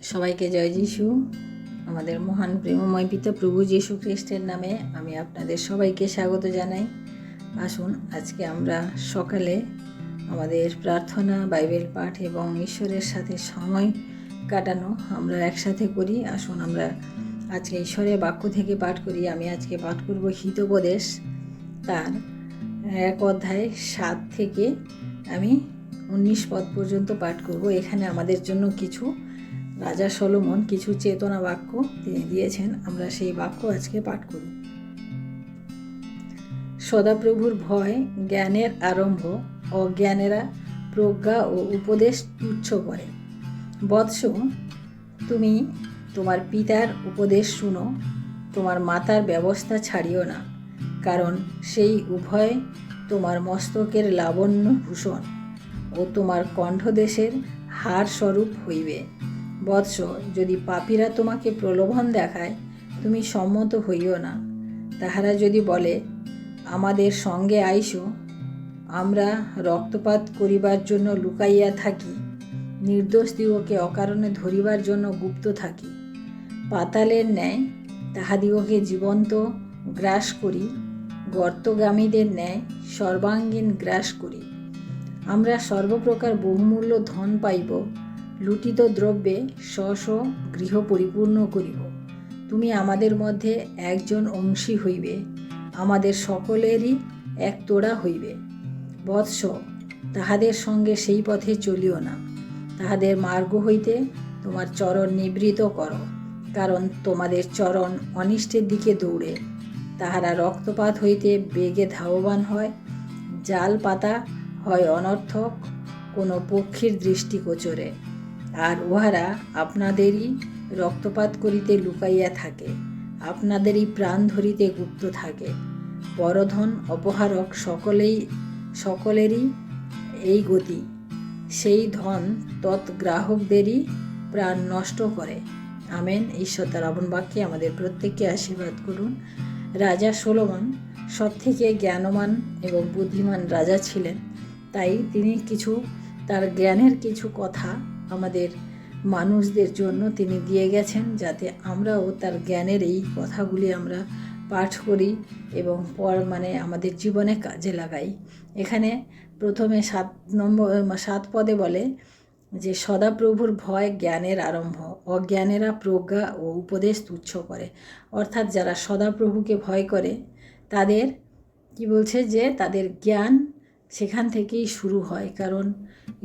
সবাইকে জয় যিশু। আমাদের মহান প্রেমময় পিতা প্রভু যীশু খ্রিস্টের নামে আমি আপনাদের সবাইকে স্বাগত জানাই। আসুন আজকে আমরা সকালে আমাদের প্রার্থনা, বাইবেল পাঠ এবং ঈশ্বরের সাথে সময় কাটানো আমরা একসাথে করি। আসুন আমরা আজকে ঈশ্বরের বাক্য থেকে পাঠ করি। আমি আজকে পাঠ করব হিতোপদেশ, তার 1 অধ্যায় 7 থেকে আমি 19 পদ পর্যন্ত পাঠ করব। এখানে আমাদের জন্য কিছু রাজা সলোমন কিছু চেতনা বাক্য তিনি দিয়েছেন। আমরা সেই বাক্য আজকে পাঠ করি। সদাপ্রভুর ভয় জ্ঞানের আরম্ভ, অজ্ঞানেরা প্রজ্ঞা ও উপদেশ তুচ্ছ করে। বৎস, তুমি তোমার পিতার উপদেশ শুনো, তোমার মাতার ব্যবস্থা ছাড়িও না, কারণ সেই উভয় তোমার মস্তকের লাবণ্য ভূষণ ও তোমার কণ্ঠদেশের হার স্বরূপ হইবে। বৎস, যদি পাপীরা তোমাকে প্রলোভন দেখায়, তুমি সম্মত হইও না। তাহারা যদি বলে, আমাদের সঙ্গে আইসো, আমরা রক্তপাত করিবার জন্য লুকাইয়া থাকি, নির্দোষ দিগকে অকারণে ধরিবার জন্য গুপ্ত থাকি, পাতালের ন্যায় তাহাদিগকে জীবন্ত গ্রাস করি, গর্তগামীদের ন্যায় সর্বাঙ্গীন গ্রাস করি। আমরা সর্বপ্রকার বহুমূল্য ধন পাইব, লুটিত দ্রব্যে স্ব গৃহ পরিপূর্ণ করিব। তুমি আমাদের মধ্যে একজন অংশী হইবে, আমাদের সকলেরই এক তোড়া হইবে। বৎস, তাহাদের সঙ্গে সেই পথে চলিও না, তাহাদের মার্গ হইতে তোমার চরণ নিবৃত করো, কারণ তোমাদের চরণ অনিষ্টের দিকে দৌড়ে। তাহারা রক্তপাত হইতে বেগে ধাবমান হয়, জাল পাতা হয় অনর্থক কোনো পক্ষীর দৃষ্টিগোচরে, আর উহারা আপনাদেরই রক্তপাত করিতে লুকাইয়া থাকে, আপনাদেরই প্রাণ ধরিতে গুপ্ত থাকে। পরধন অপহারক সকলেরই এই গতি, সেই ধন তৎগ্রাহকদেরই প্রাণ নষ্ট করে। আমেন। ঈশ্বর তার আপন বাক্যে আমাদের প্রত্যেককে আশীর্বাদ করুন। রাজা সলোমন সবথেকে জ্ঞানবান এবং বুদ্ধিমান রাজা ছিলেন, তাই তিনি তার জ্ঞানের কিছু কথা আমাদের মানুষদের জন্য তিনি দিয়ে গেছেন, যাতে আমরাও তার জ্ঞানের এই কথাগুলি আমরা পাঠ করি এবং আমাদের জীবনে কাজে লাগাই। এখানে প্রথমে 7 পদে বলে যে সদাপ্রভুর ভয় জ্ঞানের আরম্ভ, অজ্ঞানেরা প্রজ্ঞা ও উপদেশ তুচ্ছ করে। অর্থাৎ যারা সদাপ্রভুকে ভয় করে তাদের কি বলছে, যে তাদের জ্ঞান সেখান থেকেই শুরু হয়। কারণ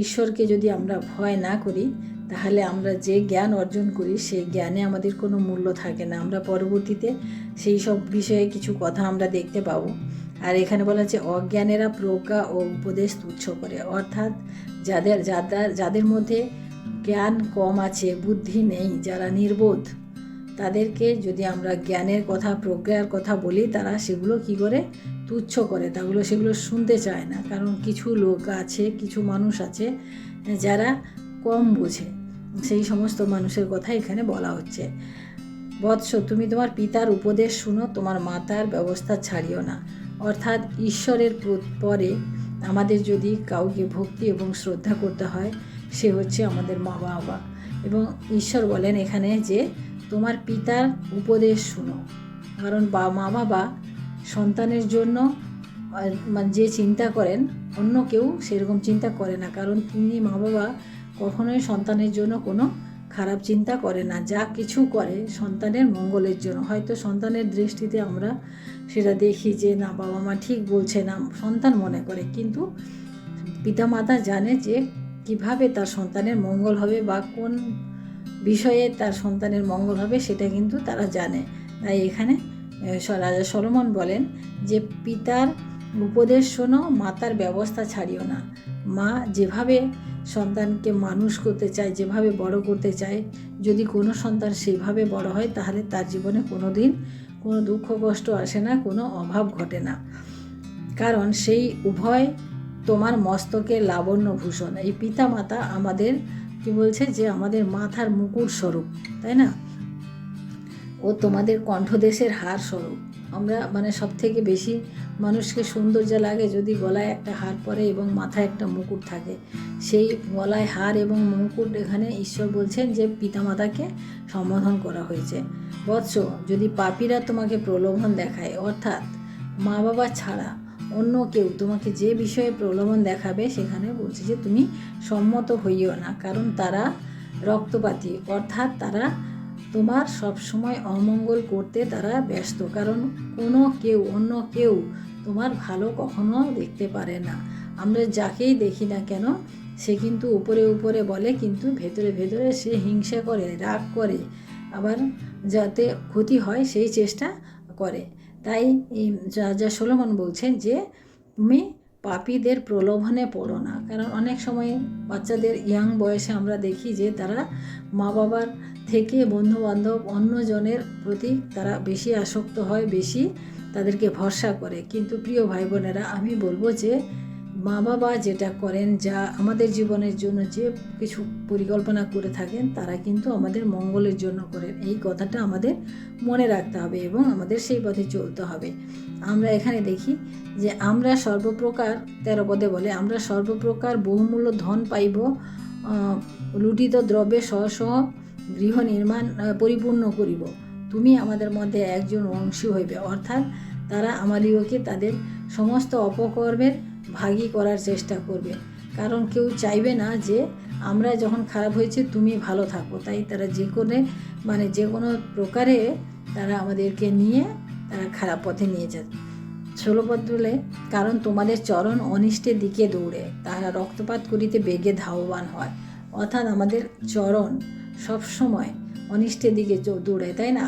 ঈশ্বরকে যদি আমরা ভয় না করি, তাহলে আমরা যে জ্ঞান অর্জন করি সেই জ্ঞানে আমাদের কোনো মূল্য থাকে না। আমরা পরবর্তীতে সেই সব বিষয়ে কিছু কথা আমরা দেখতে পাবো। আর এখানে বলা হচ্ছে অজ্ঞানেরা প্রজ্ঞা ও উপদেশ তুচ্ছ করে। অর্থাৎ যাদের মধ্যে জ্ঞান কম আছে, বুদ্ধি নেই, যারা নির্বোধ, তাদেরকে যদি আমরা জ্ঞানের কথা, প্রজ্ঞার কথা বলি, তারা সেগুলো কি করে তুচ্ছ করে, সেগুলো শুনতে চায় না। কারণ কিছু লোক আছে, কিছু মানুষ আছে যারা কম বোঝে। সেই সমস্ত মানুষের কথা এখানে বলা হচ্ছে। বৎস, তুমি তোমার পিতার উপদেশ শুনো, তোমার মাতার ব্যবস্থা ছাড়িও না। অর্থাৎ ঈশ্বরের পরে আমাদের যদি কাউকে ভক্তি এবং শ্রদ্ধা করতে হয়, সে হচ্ছে আমাদের মা বাবা। এবং ঈশ্বর বলেন এখানে যে তোমার পিতার উপদেশ শুনো। কারণ মা বাবা সন্তানের জন্য যে চিন্তা করেন, অন্য কেউ সেরকম চিন্তা করে না। কারণ তিনি মা বাবা কখনোই সন্তানের জন্য কোনো খারাপ চিন্তা করে না, যা কিছু করে সন্তানের মঙ্গলের জন্য। হয়তো সন্তানের দৃষ্টিতে আমরা সেটা দেখি যে না, বাবা মা ঠিক বলছে না, সন্তান মনে করে, কিন্তু পিতামাতা জানে যে কিভাবে তার সন্তানের মঙ্গল হবে বা কোন বিষয়ে তার সন্তানের মঙ্গল হবে, সেটা কিন্তু তারা জানে। তাই এখানে রাজা সলোমন বলেন যে পিতার উপদেশ শোনো, মাতার ব্যবস্থা ছাড়িও না। মা যেভাবে সন্তানকে মানুষ করতে চায়, যেভাবে বড় করতে চায়, যদি কোনো সন্তান সেইভাবে বড় হয়, তাহলে তার জীবনে কোনো দিন কোনো দুঃখ কষ্ট আসে না, কোনো অভাব ঘটে না। কারণ সেই উভয় তোমার মস্তকের লাবণ্য ভূষণ। এই পিতা মাতা আমাদের কি বলছে, যে আমাদের মাথার মুকুট স্বরূপ, তাই না? ও তোমাদের কণ্ঠদেশের হার স্বরূপ। আমরা মানে সব থেকে বেশি মানুষকে সৌন্দর্য লাগে যদি গলায় একটা হার পরে এবং মাথায় একটা মুকুট থাকে। সেই গলায় হার এবং মুকুট এখানে ঈশ্বর বলছেন যে পিতামাতাকে সম্বোধন করা হয়েছে। বৎস, যদি পাপীরা তোমাকে প্রলোভন দেখায়, অর্থাৎ মা বাবা ছাড়া অন্য কেউ তোমাকে যে বিষয়ে প্রলোভন দেখাবে, সেখানে বলছে যে তুমি সম্মত হইও না, কারণ তারা রক্তপাতী, অর্থাৎ তারা তোমার সব সময় অমঙ্গল করতে তারা ব্যস্ত। কারণ অন্য কেউ তোমার ভালো কখনো দেখতে পারে না। আমরা যাকেই দেখি না কেন, সে কিন্তু উপরে উপরে বলে, কিন্তু ভেতরে ভেতরে সে হিংসা করে, রাগ করে, আবার যাতে ক্ষতি হয় সেই চেষ্টা করে। তাই রাজা সলোমন বলছেন যে তুমি পাপীদের প্রলোভনে পড়ো না। কারণ অনেক সময় বাচ্চাদের ইয়াং বয়সে আমরা দেখি যে তারা মা বাবার থেকে বন্ধুবান্ধব অন্যজনের প্রতি তারা বেশি আসক্ত হয়, বেশি তাদেরকে ভরসা করে। কিন্তু প্রিয় ভাই বোনেরা, আমি বলবো যে মা বাবা যেটা করেন, যা আমাদের জীবনের জন্য যে কিছু পরিকল্পনা করে থাকেন, তারা কিন্তু আমাদের মঙ্গলের জন্য করেন। এই কথাটা আমাদের মনে রাখতে হবে এবং আমাদের সেই পথে চলতে হবে। আমরা এখানে দেখি যে আমরা সর্বপ্রকার, 13 পদে বলে, আমরা সর্বপ্রকার বহুমূল্য ধন পাইব, লুটিত দ্রব্যে সহ সহ গৃহ নির্মাণ পরিপূর্ণ করিব, তুমি আমাদের মধ্যে একজন অংশী হইবে। অর্থাৎ তারা আমাদিগকে তাদের সমস্ত অপকর্মের ভাগী করার চেষ্টা করবে, কারণ কেউ চাইবে না যে আমরা যখন খারাপ হয়েছে তুমি ভালো থাকো। তাই তারা যে কোনো প্রকারে তারা আমাদেরকে নিয়ে তারা খারাপ পথে নিয়ে যায়। 16 পদ বলে, কারণ তোমাদের চরণ অনিষ্টের দিকে দৌড়ে, তারা রক্তপাত করিতে বেগে ধাবমান হয়। অর্থাৎ আমাদের চরণ সবসময় অনিষ্টের দিকে দৌড়ায়, তাই না?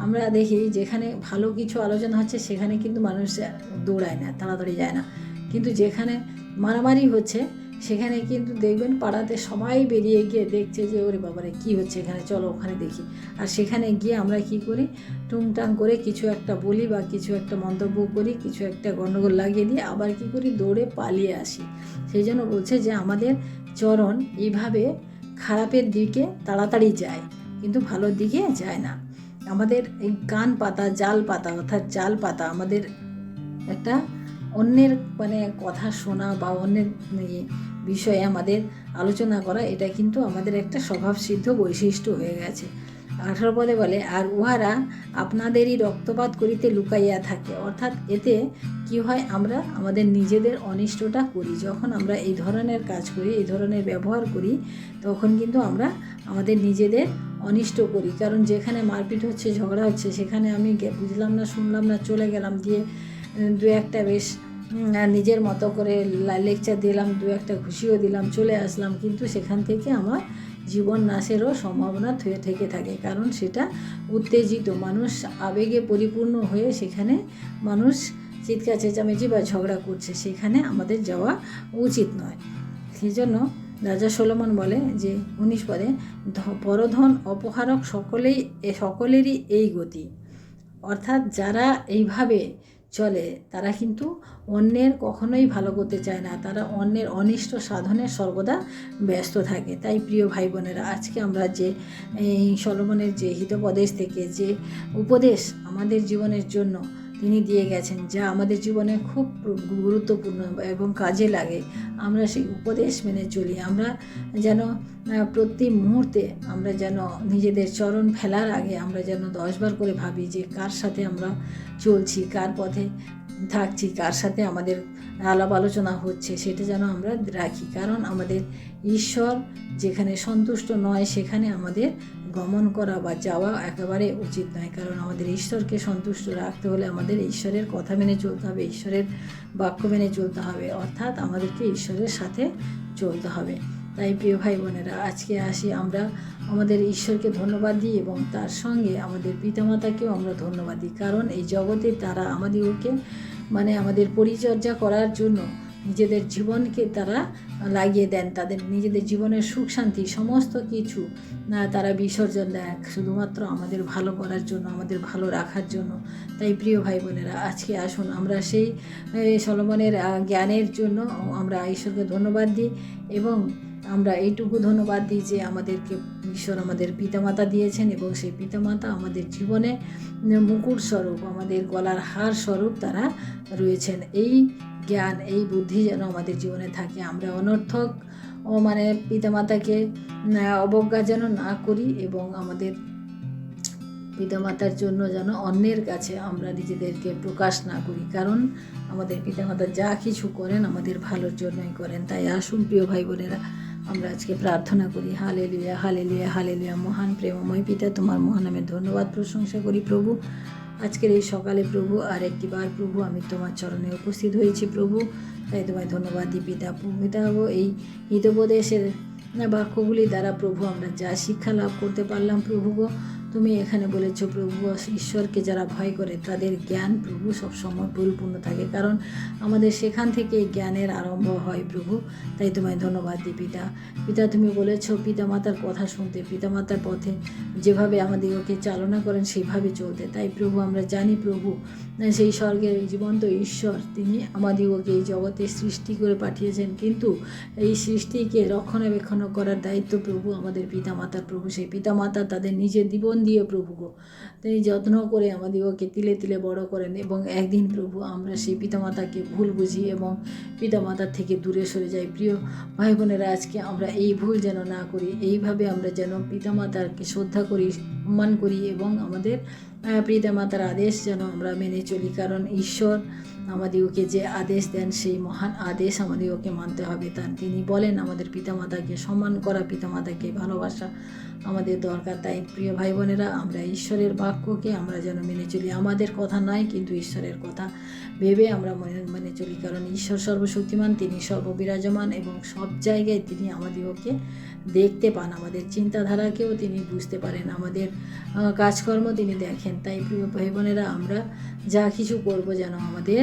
আমরা দেখি যেখানে ভালো কিছু আলোচনা হচ্ছে সেখানে কিন্তু মানুষ দৌড়ায় না, তাড়াতাড়ি যায় না। কিন্তু যেখানে মারামারি হচ্ছে সেখানে কিন্তু দেখবেন পাড়াতে সবাই বেরিয়ে গিয়ে দেখছে যে ওরে বাবারে কী হচ্ছে এখানে, চলো ওখানে দেখি। আর সেখানে গিয়ে আমরা কি করি, টুংটাং করে কিছু একটা বলি বা কিছু একটা মন্তব্য করি, কিছু একটা গণ্ডগোল লাগিয়ে দিয়ে আবার কি করি, দৌড়ে পালিয়ে আসি। সেই জন্য বলছে যে আমাদের চরণ এইভাবে খারাপের দিকে তাড়াতাড়ি যায়, কিন্তু ভালোর দিকে যায় না। আমাদের এই কান পাতা, জাল পাতা, অর্থাৎ জাল পাতা, আমাদের একটা অন্যের কথা শোনা বা অন্যের বিষয়ে আমাদের আলোচনা করা, এটা কিন্তু আমাদের একটা স্বভাবসিদ্ধ বৈশিষ্ট্য হয়ে গেছে। 18 পদে বলে, আর উহারা আপনাদেরই রক্তপাত করিতে লুকাইয়া থাকে। অর্থাৎ এতে কি হয়, আমরা আমাদের নিজেদের অনিষ্টটা করি। যখন আমরা এই ধরনের কাজ করি, এই ধরনের ব্যবহার করি, তখন কিন্তু আমরা আমাদের নিজেদের অনিষ্ট করি। কারণ যেখানে মারপিট হচ্ছে, ঝগড়া হচ্ছে, সেখানে আমি বুঝলাম না, শুনলাম না, চলে গেলাম, দিয়ে দু একটা বেশ নিজের মতো করে লেকচার দিলাম, দু একটা খুশিও দিলাম, চলে আসলাম, কিন্তু সেখান থেকে আমার জীবন নাশেরও সম্ভাবনা থেকে থাকে। কারণ সেটা উত্তেজিত, মানুষ আবেগে পরিপূর্ণ হয়ে সেখানে মানুষ চিৎকার চেঁচামেচি বা ঝগড়া করছে, সেখানে আমাদের যাওয়া উচিত নয়। সেই জন্য রাজা সলোমন বলে যে 19 পদে, পরধন অপহারক সকলেরই এই গতি। অর্থাৎ যারা এইভাবে চলে তারা কিন্তু অন্যের কখনোই ভালো করতে চায় না, তারা অন্যের অনিষ্ট সাধনে সর্বদা ব্যস্ত থাকে। তাই প্রিয় ভাই বোনেরা, আজকে আমরা যে এই সলোমনের যে হিতোপদেশ থেকে যে উপদেশ আমাদের জীবনের জন্য তিনি দিয়ে গেছেন, যা আমাদের জীবনে খুব গুরুত্বপূর্ণ এবং কাজে লাগে, আমরা সেই উপদেশ মেনে চলি। আমরা যেন প্রতি মুহূর্তে আমরা যেন নিজেদের চরণ ফেলার আগে আমরা যেন 10 বার করে ভাবি যে কার সাথে আমরা চলছি, কার পথে থাকছি, কার সাথে আমাদের আলাপ আলোচনা হচ্ছে, সেটা যেন আমরা রাখি। কারণ আমাদের ঈশ্বর যেখানে সন্তুষ্ট নয় সেখানে আমাদের গমন করা বা যাওয়া একেবারে উচিত নয়। কারণ আমাদের ঈশ্বরকে সন্তুষ্ট রাখতে হলে আমাদের ঈশ্বরের কথা মেনে চলতে হবে, ঈশ্বরের বাক্য মেনে চলতে হবে, অর্থাৎ আমাদেরকে ঈশ্বরের সাথে চলতে হবে। তাই প্রিয় ভাই বোনেরা, আজকে আসি আমরা আমাদের ঈশ্বরকে ধন্যবাদ দিই এবং তার সঙ্গে আমাদের পিতামাতাকেও আমরা ধন্যবাদ দিই। কারণ এই জগতে তারা আমাদেরকে আমাদের পরিচর্যা করার জন্য নিজেদের জীবনকে তারা লাগিয়ে দেন, তাদের নিজেদের জীবনের সুখ শান্তি সমস্ত কিছু তারা বিসর্জন দেয় শুধুমাত্র আমাদের ভালো করার জন্য, আমাদের ভালো রাখার জন্য। তাই প্রিয় ভাই বোনেরা, আজকে আসুন আমরা সেই সলোমনের জ্ঞানের জন্য আমরা ঈশ্বরকে ধন্যবাদ দিই এবং আমরা এইটুকু ধন্যবাদ দিই যে আমাদেরকে ঈশ্বর আমাদের পিতামাতা দিয়েছেন এবং সেই পিতামাতা আমাদের জীবনে মুকুট স্বরূপ, আমাদের গলার হার স্বরূপ তারা রয়েছেন। এই জ্ঞান, এই বুদ্ধি যেন আমাদের জীবনে থাকে। আমরা অনর্থক মানে পিতামাতাকে অবজ্ঞা যেন না করি এবং আমাদের পিতামাতার জন্য যেন অন্যের কাছে আমরা নিজেদেরকে প্রকাশ না করি, কারণ আমাদের পিতামাতা যা কিছু করেন আমাদের ভালোর জন্যই করেন। তাই আসুন প্রিয় ভাই বোনেরা, আমরা আজকে প্রার্থনা করি। Hallelujah, hallelujah, hallelujah. মহান প্রেমময় পিতা, তোমার মহান নামে ধন্যবাদ প্রশংসা করি প্রভু। আজকের এই সকালে প্রভু আর একটিবার প্রভু আমি তোমার চরণে উপস্থিত হয়েছি প্রভু, তাই তোমায় ধন্যবাদ দিই পিতা। পিতা এই হিতোপদেশের বাক্যগুলি দ্বারা প্রভু আমরা যা শিক্ষা লাভ করতে পারলাম প্রভু গো, তুমি এখানে বলেছো প্রভু, ঈশ্বরকে যারা ভয় করে তাদের জ্ঞান প্রভু সবসময় পরিপূর্ণ থাকে, কারণ আমাদের সেখান থেকে জ্ঞানের আরম্ভ হয় প্রভু। তাই তোমায় ধন্যবাদ দিই পিতা। পিতা তুমি বলেছো পিতামাতার কথা শুনতে, পিতামাতার পথে যেভাবে আমাদেরকে চালনা করেন সেইভাবে চলতে। তাই প্রভু আমরা জানি প্রভু, সেই স্বর্গের জীবন্ত ঈশ্বর তিনি আমাদিগকে এই জগতে সৃষ্টি করে পাঠিয়েছেন, কিন্তু এই সৃষ্টিকে রক্ষণাবেক্ষণ করার দায়িত্ব প্রভু আমাদের পিতামাতার প্রভু। সেই পিতামাতা তাদের নিজের জীবন দিয়ে প্রভু গো তিনি যত্ন করে আমাদিগকে তিলে তিলে বড় করেন, এবং একদিন প্রভু আমরা সেই পিতামাতাকে ভুল বুঝি এবং পিতামাতার থেকে দূরে সরে যাই। প্রিয় ভাই বোনেরা, আজকে আমরা এই ভুল যেন না করি, এইভাবে আমরা যেন পিতামাতাকে শ্রদ্ধা করি, সম্মান করি এবং আমাদের পিতামাতার আদেশ যেন আমরা মেনে চলি, কারণ ঈশ্বর আমাদিগকে যে আদেশ দেন সেই মহান আদেশ আমাদিগকে মানতে হবে। তার তিনি বলেন আমাদের পিতামাতাকে সম্মান করা, পিতামাতাকে ভালোবাসা আমাদের দরকার। তাই প্রিয় ভাই বোনেরা, আমরা ঈশ্বরের বাক্যকে আমরা যেন মেনে চলি, আমাদের কথা নয় কিন্তু ঈশ্বরের কথা ভেবে আমরা মেনে চলি, কারণ ঈশ্বর সর্বশক্তিমান, তিনি সর্ববিরাজমান এবং সব জায়গায় তিনি আমাদিগকে দেখতে পান, আমাদের চিন্তাধারাকেও তিনি বুঝতে পারেন, আমাদের কাজকর্ম তিনি দেখেন। তাই প্রিয় ভাই বোনেরা, আমরা যা কিছু করব যেন আমাদের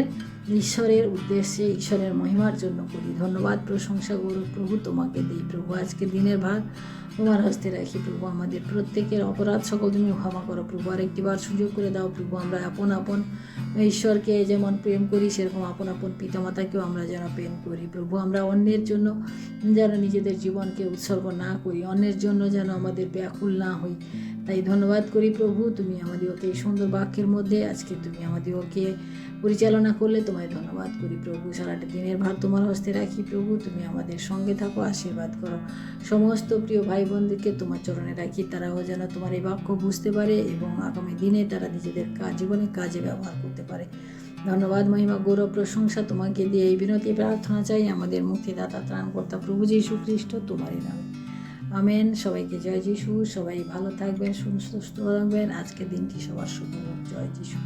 ঈশ্বরের উদ্দেশ্যে, ঈশ্বরের মহিমার জন্য করি। ধন্যবাদ প্রশংসা গৌরব প্রভু তোমাকে দিই প্রভু। আজকে দিনের ভার তোমার হস্তে রাখি প্রভু। আমাদের প্রত্যেকের অপরাধ সকল তুমি ক্ষমা করো প্রভু। আর একটিবার সুযোগ করে দাও প্রভু, আমরা আপন আপন ঈশ্বরকে যেমন প্রেম করি সেরকম আপন আপন পিতামাতাকেও আমরা যেন প্রেম করি প্রভু। আমরা অন্যের জন্য যেন নিজেদের জীবনকে উৎসর্গ না করি, অন্যের জন্য যেন আমাদের ব্যাকুল না হই। তাই ধন্যবাদ করি প্রভু, তুমি আমাদেরকে এই সুন্দর বাক্যের মধ্যে আজকে তুমি আমাদেরকে পরিচালনা করলে, তোমায় ধন্যবাদ করি প্রভু। সারাটা দিনের ভার তোমার হস্তে রাখি প্রভু, তুমি আমাদের সঙ্গে থাকো, আশীর্বাদ করো। সমস্ত প্রিয় ভাই বোনদেরকে তোমার চরণে রাখি, তারাও যেন তোমার এই বাক্য বুঝতে পারে এবং আগামী দিনে তারা নিজেদের জীবনে কাজে ব্যবহার করতে পারে। ধন্যবাদ, মহিমা, গৌরব, প্রশংসা তোমাকে দিয়ে এই বিনতি প্রার্থনা চাই আমাদের মুক্তিদাতা ত্রাণকর্তা প্রভু যীশু খ্রিস্ট তোমারই নামে, আমেন। সবাইকে জয় যিশু। সবাই ভালো থাকবেন, সুস্থ থাকবেন। আজকের দিনটি সবার শুভ হোক। জয় যিশু।